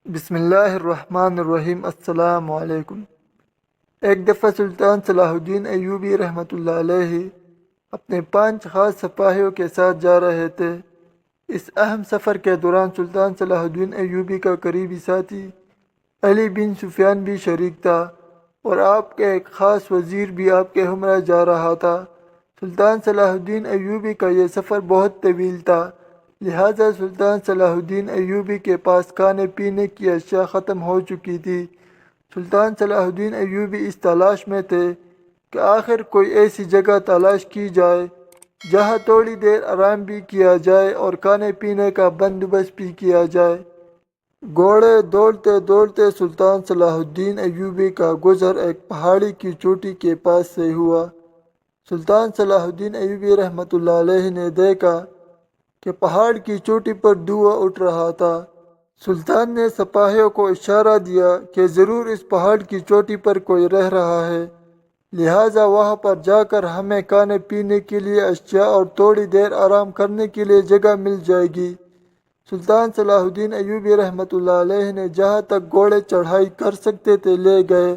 بسم اللہ الرحمن الرحیم۔ السلام علیکم۔ ایک دفعہ سلطان صلاح الدین ایوبی رحمۃ اللہ علیہ اپنے 5 خاص سپاہیوں کے ساتھ جا رہے تھے۔ اس اہم سفر کے دوران سلطان صلاح الدین ایوبی کا قریبی ساتھی علی بن سفیان بھی شریک تھا اور آپ کے ایک خاص وزیر بھی آپ کے ہمراہ جا رہا تھا۔ سلطان صلاح الدین ایوبی کا یہ سفر بہت طویل تھا، لہٰذا سلطان صلاح الدین ایوبی کے پاس کھانے پینے کی اشیاء ختم ہو چکی تھی۔ سلطان صلاح الدین ایوبی اس تلاش میں تھے کہ آخر کوئی ایسی جگہ تلاش کی جائے جہاں تھوڑی دیر آرام بھی کیا جائے اور کھانے پینے کا بندوبست بھی کیا جائے۔ گھوڑے دوڑتے دوڑتے سلطان صلاح الدین ایوبی کا گزر ایک پہاڑی کی چوٹی کے پاس سے ہوا۔ سلطان صلاح الدین ایوبی رحمۃ اللہ علیہ نے دیکھا کہ پہاڑ کی چوٹی پر دھواں اٹھ رہا تھا۔ سلطان نے سپاہیوں کو اشارہ دیا کہ ضرور اس پہاڑ کی چوٹی پر کوئی رہ رہا ہے، لہٰذا وہاں پر جا کر ہمیں کھانے پینے کے لیے اشیاء اور تھوڑی دیر آرام کرنے کے لیے جگہ مل جائے گی۔ سلطان صلاح الدین ایوبی رحمۃ اللہ علیہ نے جہاں تک گھوڑے چڑھائی کر سکتے تھے لے گئے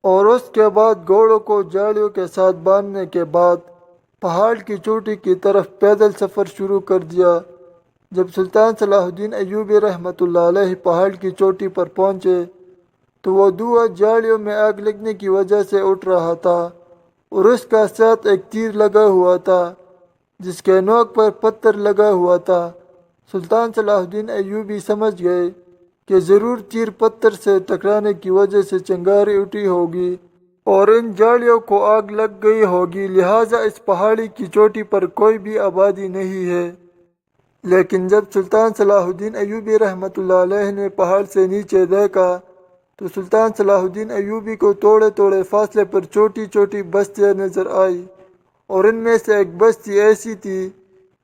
اور اس کے بعد گھوڑوں کو جاڑیوں کے ساتھ باندھنے کے بعد پہاڑ کی چوٹی کی طرف پیدل سفر شروع کر دیا۔ جب سلطان صلاح الدین ایوبی رحمۃ اللہ علیہ پہاڑ کی چوٹی پر پہنچے تو وہ دھواں جاڑیوں میں آگ لگنے کی وجہ سے اٹھ رہا تھا اور اس کا ساتھ ایک تیر لگا ہوا تھا جس کے نوک پر پتھر لگا ہوا تھا۔ سلطان صلاح الدین ایوبی سمجھ گئے کہ ضرور تیر پتھر سے ٹکرانے کی وجہ سے چنگاری اٹھی ہوگی اور ان جاڑیوں کو آگ لگ گئی ہوگی، لہٰذا اس پہاڑی کی چوٹی پر کوئی بھی آبادی نہیں ہے۔ لیکن جب سلطان صلاح الدین ایوبی رحمۃ اللہ علیہ نے پہاڑ سے نیچے دیکھا تو سلطان صلاح الدین ایوبی کو تھوڑے تھوڑے فاصلے پر چھوٹی چھوٹی بستیاں نظر آئی اور ان میں سے ایک بستی ایسی تھی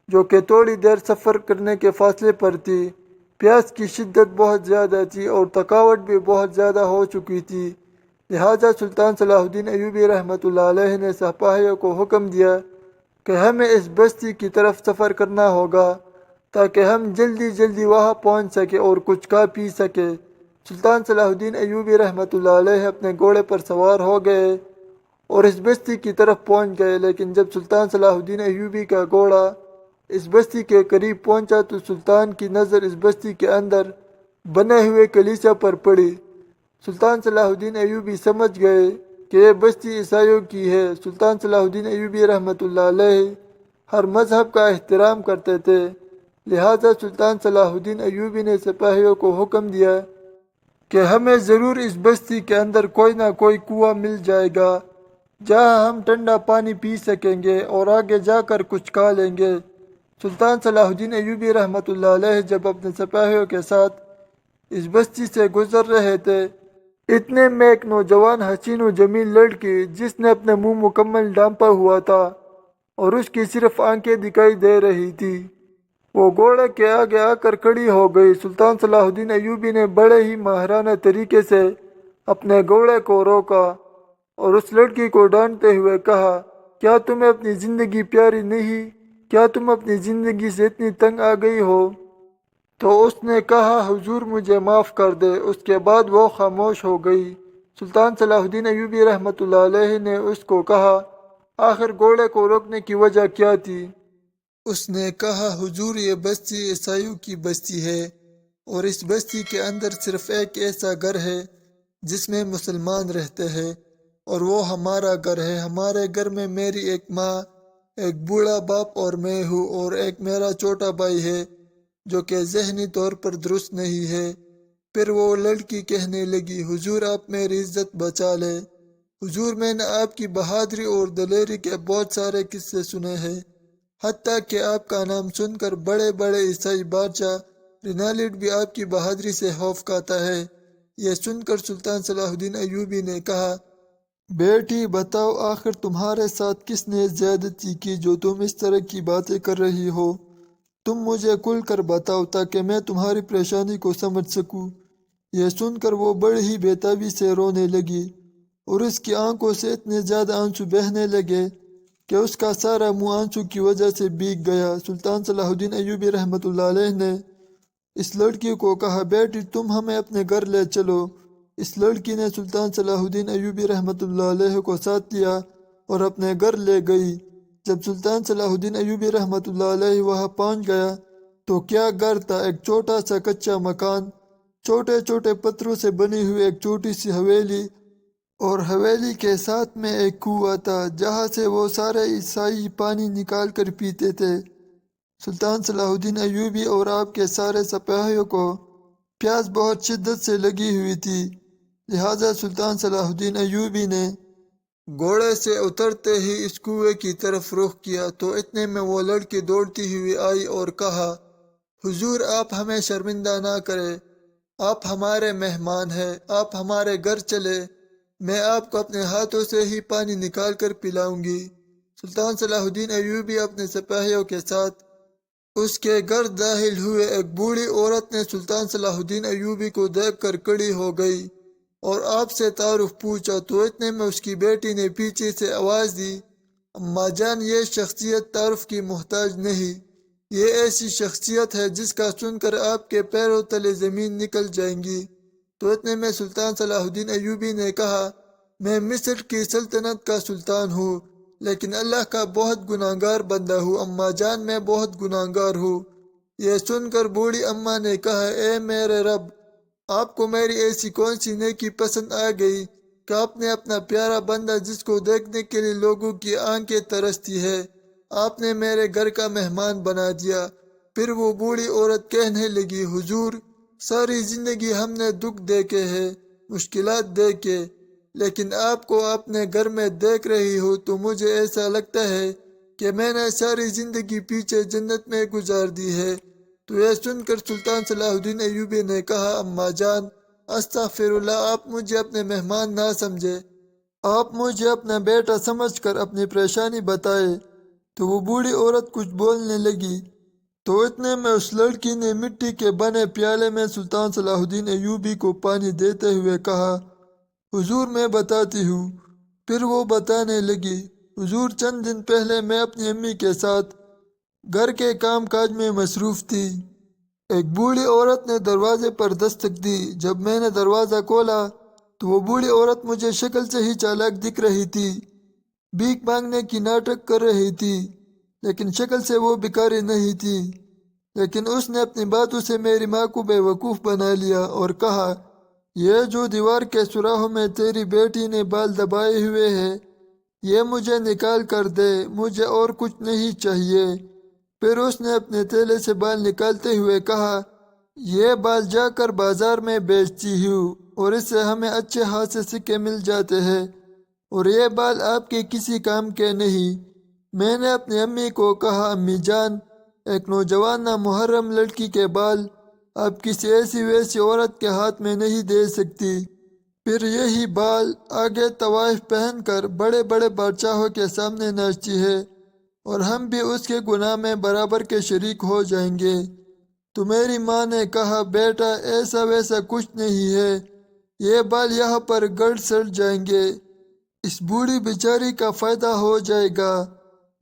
جو کہ تھوڑی دیر سفر کرنے کے فاصلے پر تھی۔ پیاس کی شدت بہت زیادہ تھی اور تھکاوٹ بھی بہت زیادہ ہو چکی تھی، لہٰذا سلطان صلاح الدین ایوبی رحمۃ اللہ علیہ نے سپاہیوں کو حکم دیا کہ ہمیں اس بستی کی طرف سفر کرنا ہوگا تاکہ ہم جلدی جلدی وہاں پہنچ سکے اور کچھ کھا پی سکے۔ سلطان صلاح الدین ایوبی رحمۃ اللہ علیہ اپنے گھوڑے پر سوار ہو گئے اور اس بستی کی طرف پہنچ گئے، لیکن جب سلطان صلاح الدین ایوبی کا گھوڑا اس بستی کے قریب پہنچا تو سلطان کی نظر اس بستی کے اندر بنے ہوئے کلیسا پر پڑی۔ سلطان صلاح الدین ایوبی سمجھ گئے کہ یہ بستی عیسائیوں کی ہے۔ سلطان صلاح الدین ایوبی رحمۃ اللہ علیہ ہر مذہب کا احترام کرتے تھے، لہٰذا سلطان صلاح الدین ایوبی نے سپاہیوں کو حکم دیا کہ ہمیں ضرور اس بستی کے اندر کوئی نہ کوئی کنواں مل جائے گا جہاں ہم ٹھنڈا پانی پی سکیں گے اور آگے جا کر کچھ کھا لیں گے۔ سلطان صلاح الدین ایوبی رحمۃ اللہ علیہ جب اپنے سپاہیوں کے ساتھ اس بستی سے گزر رہے تھے، اتنے میں ایک نوجوان حسین و جمیل لڑکی جس نے اپنا منہ مکمل ڈھانپا ہوا تھا اور اس کی صرف آنکھیں دکھائی دے رہی تھی، وہ گھوڑے کے آگے آ کر کھڑی ہو گئی۔ سلطان صلاح الدین ایوبی نے بڑے ہی ماہرانہ طریقے سے اپنے گھوڑے کو روکا اور اس لڑکی کو ڈانٹتے ہوئے کہا، کیا تمہیں اپنی زندگی پیاری نہیں؟ کیا تم اپنی زندگی سے اتنی تنگ آ گئی ہو؟ تو اس نے کہا، حضور مجھے معاف کر دے۔ اس کے بعد وہ خاموش ہو گئی۔ سلطان صلاح الدین ایوبی رحمۃ اللہ علیہ نے اس کو کہا، آخر گھوڑے کو روکنے کی وجہ کیا تھی؟ اس نے کہا، حضور یہ بستی عیسائیوں کی بستی ہے اور اس بستی کے اندر صرف ایک ایسا گھر ہے جس میں مسلمان رہتے ہیں اور وہ ہمارا گھر ہے۔ ہمارے گھر میں میری ایک ماں، ایک بوڑھا باپ اور میں ہوں، اور ایک میرا چھوٹا بھائی ہے جو کہ ذہنی طور پر درست نہیں ہے۔ پھر وہ لڑکی کہنے لگی، حضور آپ میری عزت بچا لیں۔ حضور میں نے آپ کی بہادری اور دلیری کے بہت سارے قصے سنے ہیں، حتیٰ کہ آپ کا نام سن کر بڑے بڑے عیسائی بادشاہ رینالڈ بھی آپ کی بہادری سے خوف کھاتا ہے۔ یہ سن کر سلطان صلاح الدین ایوبی نے کہا، بیٹی بتاؤ آخر تمہارے ساتھ کس نے زیادتی کی جو تم اس طرح کی باتیں کر رہی ہو؟ تم مجھے کھل کر بتاؤ تاکہ میں تمہاری پریشانی کو سمجھ سکوں۔ یہ سن کر وہ بڑی ہی بےتابی سے رونے لگی اور اس کی آنکھوں سے اتنے زیادہ آنسو بہنے لگے کہ اس کا سارا منہ آنسو کی وجہ سے بھیگ گیا۔ سلطان صلاح الدین ایوبی رحمۃ اللہ علیہ نے اس لڑکی کو کہا بیٹی تم ہمیں اپنے گھر لے چلو۔ اس لڑکی نے سلطان صلاح الدین ایوبی رحمۃ اللہ علیہ کو ساتھ لیا اور اپنے گھر لے گئی۔ جب سلطان صلاح الدین ایوبی رحمۃ اللہ علیہ وہاں پہنچ گیا تو کیا گھر تھا، ایک چھوٹا سا کچا مکان، چھوٹے چھوٹے پتھروں سے بنی ہوئی ایک چھوٹی سی حویلی، اور حویلی کے ساتھ میں ایک کنواں تھا جہاں سے وہ سارے عیسائی پانی نکال کر پیتے تھے۔ سلطان صلاح الدین ایوبی اور آپ کے سارے سپاہیوں کو پیاس بہت شدت سے لگی ہوئی تھی، لہٰذا سلطان صلاح الدین ایوبی نے گھوڑے سے اترتے ہی اس کنویں کی طرف رخ کیا تو اتنے میں وہ لڑکی دوڑتی ہوئی آئی اور کہا حضور آپ ہمیں شرمندہ نہ کرے، آپ ہمارے مہمان ہیں، آپ ہمارے گھر چلے، میں آپ کو اپنے ہاتھوں سے ہی پانی نکال کر پلاؤں گی۔ سلطان صلاح الدین ایوبی اپنے سپاہیوں کے ساتھ اس کے گھر داخل ہوئے۔ ایک بوڑھی عورت نے سلطان صلاح الدین ایوبی کو دیکھ کر کھڑی ہو گئی اور آپ سے تعارف پوچھا تو اتنے میں اس کی بیٹی نے پیچھے سے آواز دی اماں جان یہ شخصیت تعارف کی محتاج نہیں، یہ ایسی شخصیت ہے جس کا سن کر آپ کے پیروں تلے زمین نکل جائیں گی۔ تو اتنے میں سلطان صلاح الدین ایوبی نے کہا میں مصر کی سلطنت کا سلطان ہوں لیکن اللہ کا بہت گناہ گار بندہ ہوں، اماں جان میں بہت گناہ گار ہوں۔ یہ سن کر بوڑھی اماں نے کہا اے میرے رب، آپ کو میری ایسی کون سی نیکی پسند آ گئی کہ آپ نے اپنا پیارا بندہ جس کو دیکھنے کے لیے لوگوں کی آنکھیں ترستی ہے آپ نے میرے گھر کا مہمان بنا دیا۔ پھر وہ بوڑھی عورت کہنے لگی حضور ساری زندگی ہم نے دکھ دیکھے ہیں، مشکلات دیکھے، لیکن آپ کو اپنے گھر میں دیکھ رہی ہو تو مجھے ایسا لگتا ہے کہ میں نے ساری زندگی پیچھے جنت میں گزار دی ہے۔ تو یہ سن کر سلطان صلاح الدین ایوبی نے کہا اماں جان استغفر اللہ، آپ مجھے اپنے مہمان نہ سمجھے، آپ مجھے اپنا بیٹا سمجھ کر اپنی پریشانی بتائے۔ تو وہ بوڑھی عورت کچھ بولنے لگی تو اتنے میں اس لڑکی نے مٹی کے بنے پیالے میں سلطان صلاح الدین ایوبی کو پانی دیتے ہوئے کہا حضور میں بتاتی ہوں۔ پھر وہ بتانے لگی حضور چند دن پہلے میں اپنی امی کے ساتھ گھر کے کام کاج میں مصروف تھی، ایک بوڑھی عورت نے دروازے پر دستک دی۔ جب میں نے دروازہ کھولا تو وہ بوڑھی عورت مجھے شکل سے ہی چالاک دکھ رہی تھی، بھیک مانگنے کی ناٹک کر رہی تھی، لیکن شکل سے وہ بھکاری نہیں تھی۔ لیکن اس نے اپنی باتوں سے میری ماں کو بے وقوف بنا لیا اور کہا یہ جو دیوار کے سوراخوں میں تیری بیٹی نے بال دبائے ہوئے ہیں یہ مجھے نکال کر دے، مجھے اور کچھ نہیں چاہیے۔ پھر اس نے اپنے تھیلے سے بال نکالتے ہوئے کہا یہ بال جا کر بازار میں بیچتی ہوں اور اس سے ہمیں اچھے خاصے سکے مل جاتے ہیں، اور یہ بال آپ کے کسی کام کے نہیں۔ میں نے اپنی امی کو کہا امی جان ایک نوجوان نامحرم لڑکی کے بال آپ کسی ایسی ویسی عورت کے ہاتھ میں نہیں دے سکتی۔ پھر یہی بال آگے طوائف پہن کر بڑے بڑے بادشاہوں کے سامنے ناچتی ہے اور ہم بھی اس کے گناہ میں برابر کے شریک ہو جائیں گے۔ تو میری ماں نے کہا بیٹا ایسا ویسا کچھ نہیں ہے، یہ بال یہاں پر گڑ سڑ جائیں گے، اس بوڑھی بیچاری کا فائدہ ہو جائے گا۔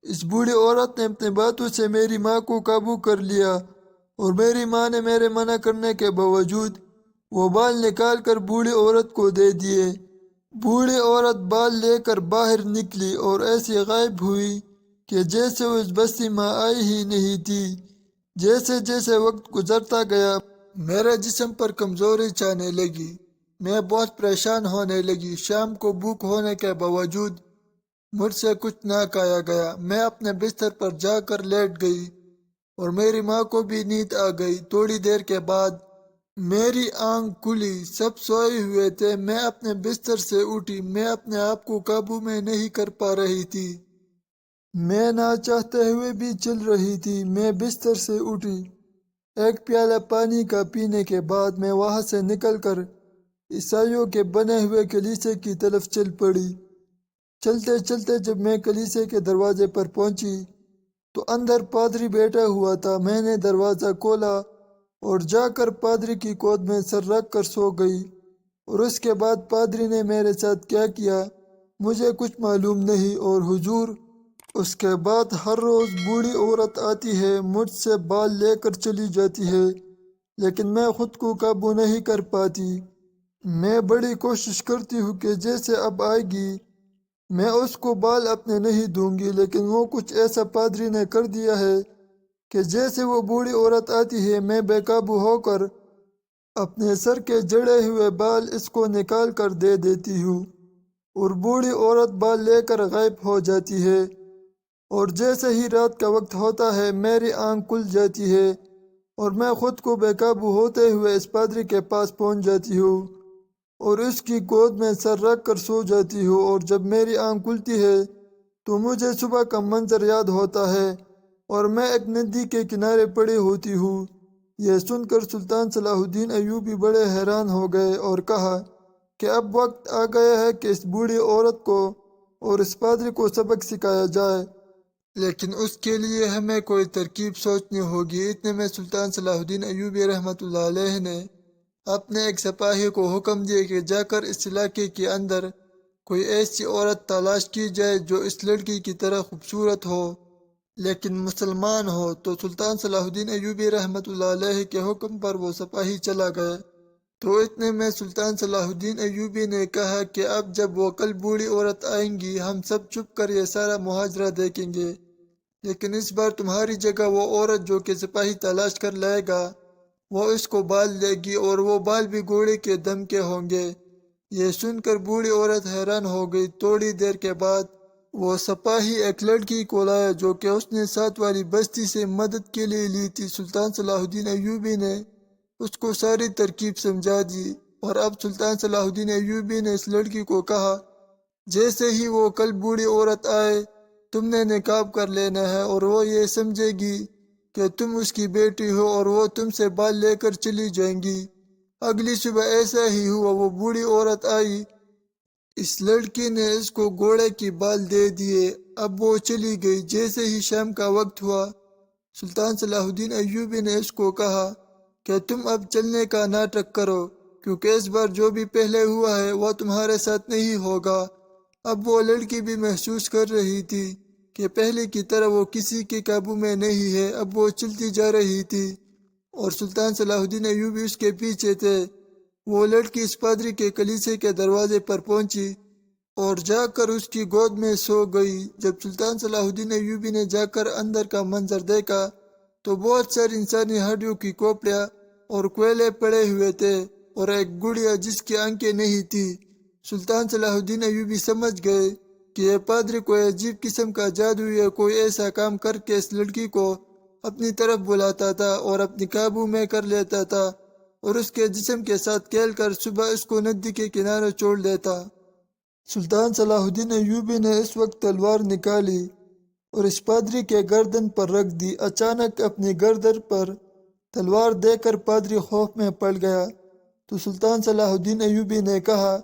اس بوڑھی عورت نے اپنی باتوں سے میری ماں کو قابو کر لیا اور میری ماں نے میرے منع کرنے کے باوجود وہ بال نکال کر بوڑھی عورت کو دے دیے۔ بوڑھی عورت بال لے کر باہر نکلی اور ایسی غائب ہوئی کہ جیسے وہ اس بستی میں آئی ہی نہیں تھی۔ جیسے جیسے وقت گزرتا گیا میرے جسم پر کمزوری چھانے لگی، میں بہت پریشان ہونے لگی۔ شام کو بھوک ہونے کے باوجود مجھ سے کچھ نہ کھایا گیا۔ میں اپنے بستر پر جا کر لیٹ گئی اور میری ماں کو بھی نیند آ گئی۔ تھوڑی دیر کے بعد میری آنکھ کھلی، سب سوئے ہوئے تھے۔ میں اپنے بستر سے اٹھی، میں اپنے آپ کو قابو میں نہیں کر پا رہی تھی، میں نہ چاہتے ہوئے بھی چل رہی تھی۔ میں بستر سے اٹھی، ایک پیالہ پانی کا پینے کے بعد میں وہاں سے نکل کر عیسائیوں کے بنے ہوئے کلیسے کی طرف چل پڑی۔ چلتے چلتے جب میں کلیسے کے دروازے پر پہنچی تو اندر پادری بیٹھا ہوا تھا۔ میں نے دروازہ کھولا اور جا کر پادری کی گود میں سر رکھ کر سو گئی، اور اس کے بعد پادری نے میرے ساتھ کیا کیا مجھے کچھ معلوم نہیں۔ اور حضور اس کے بعد ہر روز بوڑھی عورت آتی ہے، مجھ سے بال لے کر چلی جاتی ہے، لیکن میں خود کو قابو نہیں کر پاتی۔ میں بڑی کوشش کرتی ہوں کہ جیسے اب آئے گی میں اس کو بال اپنے نہیں دوں گی، لیکن وہ کچھ ایسا پادری نے کر دیا ہے کہ جیسے وہ بوڑھی عورت آتی ہے میں بے قابو ہو کر اپنے سر کے جڑے ہوئے بال اس کو نکال کر دے دیتی ہوں اور بوڑھی عورت بال لے کر غائب ہو جاتی ہے، اور جیسے ہی رات کا وقت ہوتا ہے میری آنکھ کھل جاتی ہے اور میں خود کو بے قابو ہوتے ہوئے اس پادری کے پاس پہنچ جاتی ہوں اور اس کی گود میں سر رکھ کر سو جاتی ہوں، اور جب میری آنکھ کھلتی ہے تو مجھے صبح کا منظر یاد ہوتا ہے اور میں ایک ندی کے کنارے پڑی ہوتی ہوں۔ یہ سن کر سلطان صلاح الدین ایوبی بڑے حیران ہو گئے اور کہا کہ اب وقت آ گیا ہے کہ اس بوڑھی عورت کو اور اس پادری کو سبق سکھایا جائے، لیکن اس کے لیے ہمیں کوئی ترکیب سوچنی ہوگی۔ اتنے میں سلطان صلاح الدین ایوبی رحمۃ اللہ علیہ نے اپنے ایک سپاہی کو حکم دیا کہ جا کر اس علاقے کے اندر کوئی ایسی عورت تلاش کی جائے جو اس لڑکی کی طرح خوبصورت ہو لیکن مسلمان ہو۔ تو سلطان صلاح الدین ایوبی رحمۃ اللہ علیہ کے حکم پر وہ سپاہی چلا گیا۔ تو اتنے میں سلطان صلاح الدین ایوبی نے کہا کہ اب جب وہ کل بوڑھی عورت آئیں گی ہم سب چھپ کر یہ سارا مہاجرہ دیکھیں گے، لیکن اس بار تمہاری جگہ وہ عورت جو کہ سپاہی تلاش کر لائے گا وہ اس کو بال لے گی اور وہ بال بھی گھوڑے کے دم کے ہوں گے۔ یہ سن کر بوڑھی عورت حیران ہو گئی۔ تھوڑی دیر کے بعد وہ سپاہی ایک لڑکی کو لایا جو کہ اس نے ساتھ والی بستی سے مدد کے لیے لی تھی۔ سلطان صلاح الدین ایوبی نے اس کو ساری ترکیب سمجھا دی اور اب سلطان صلاح الدین ایوبی نے اس لڑکی کو کہا جیسے ہی وہ کل بوڑھی عورت آئے تم نے نقاب کر لینا ہے اور وہ یہ سمجھے گی کہ تم اس کی بیٹی ہو اور وہ تم سے بال لے کر چلی جائیں گی۔ اگلی صبح ایسا ہی ہوا، وہ بوڑھی عورت آئی، اس لڑکی نے اس کو گھوڑے کی بال دے دیے، اب وہ چلی گئی۔ جیسے ہی شام کا وقت ہوا سلطان صلاح الدین ایوبی نے اس کو کہا کہ تم اب چلنے کا ناٹک کرو کیونکہ اس بار جو بھی پہلے ہوا ہے وہ تمہارے ساتھ نہیں ہوگا۔ اب وہ لڑکی بھی محسوس کر رہی تھی کہ پہلے کی طرح وہ کسی کے قابو میں نہیں ہے، اب وہ چلتی جا رہی تھی اور سلطان صلاح الدین ایوبی اس کے پیچھے تھے۔ وہ لڑکی اس پادری کے کلیسے کے دروازے پر پہنچی اور جا کر اس کی گود میں سو گئی۔ جب سلطان صلاح الدین ایوبی نے جا کر اندر کا منظر دیکھا تو بہت ساری انسانی ہڈیوں کی کھوپڑیاں اور کوئلے پڑے ہوئے تھے اور ایک گڑیا جس کی آنکھیں نہیں تھی۔ سلطان صلاح الدین ایوبی سمجھ گئے کہ یہ پادری کوئی عجیب قسم کا جادو یا کوئی ایسا کام کر کے اس لڑکی کو اپنی طرف بلاتا تھا اور اپنی قابو میں کر لیتا تھا اور اس کے جسم کے ساتھ کھیل کر صبح اس کو ندی کے کنارے چھوڑ دیتا۔ سلطان صلاح الدین ایوبی نے اس وقت تلوار نکالی اور اس پادری کے گردن پر رکھ دی۔ اچانک اپنی گردن پر تلوار دے کر پادری خوف میں پڑ گیا۔ تو سلطان صلاح الدین ایوبی نے کہا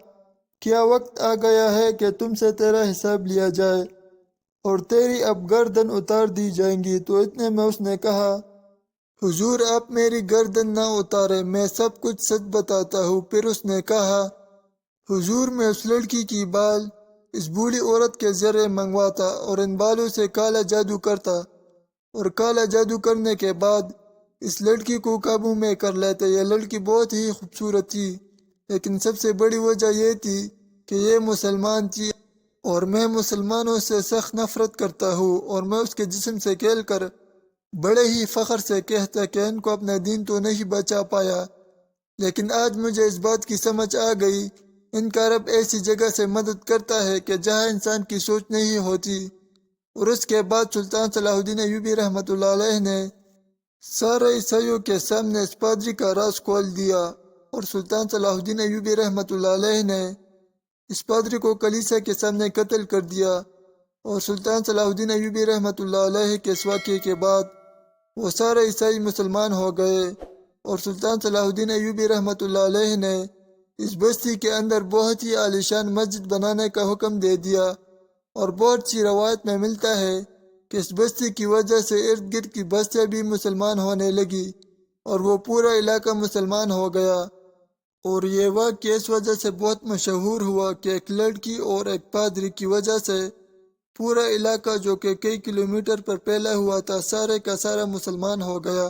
کیا وقت آ گیا ہے کہ تم سے تیرا حساب لیا جائے اور تیری اب گردن اتار دی جائیں گی۔ تو اتنے میں اس نے کہا حضور آپ میری گردن نہ اتارے، میں سب کچھ سچ بتاتا ہوں۔ پھر اس نے کہا حضور میں اس لڑکی کی بال اس بوڑھی عورت کے ذریعے منگواتا اور ان بالوں سے کالا جادو کرتا اور کالا جادو کرنے کے بعد اس لڑکی کو قابو میں کر لیتے۔ یہ لڑکی بہت ہی خوبصورت تھی لیکن سب سے بڑی وجہ یہ تھی کہ یہ مسلمان تھی اور میں مسلمانوں سے سخت نفرت کرتا ہوں اور میں اس کے جسم سے کھیل کر بڑے ہی فخر سے کہتا کہ ان کو اپنا دین تو نہیں بچا پایا، لیکن آج مجھے اس بات کی سمجھ آ گئی ان کا رب ایسی جگہ سے مدد کرتا ہے کہ جہاں انسان کی سوچ نہیں ہوتی۔ اور اس کے بعد سلطان صلاح الدین ایوبی رحمۃ اللہ علیہ نے سارے عیسائیوں کے سامنے اس پادری کا راز کھول دیا اور سلطان صلاح الدین ایوبی رحمۃ اللہ علیہ نے اس پادری کو کلیسا کے سامنے قتل کر دیا۔ اور سلطان صلاح الدین ایوبی رحمۃ اللہ علیہ کے اس واقعے کے بعد وہ سارے عیسائی مسلمان ہو گئے اور سلطان صلاح الدین ایوبی رحمۃ اللہ علیہ نے اس بستی کے اندر بہت ہی عالیشان مسجد بنانے کا حکم دے دیا۔ اور بہت سی روایت میں ملتا ہے کہ اس بستی کی وجہ سے ارد گرد کی بستیاں بھی مسلمان ہونے لگی اور وہ پورا علاقہ مسلمان ہو گیا۔ اور یہ واقعہ اس وجہ سے بہت مشہور ہوا کہ ایک لڑکی اور ایک پادری کی وجہ سے پورا علاقہ جو کہ کئی کلومیٹر پر پھیلا ہوا تھا سارے کا سارا مسلمان ہو گیا۔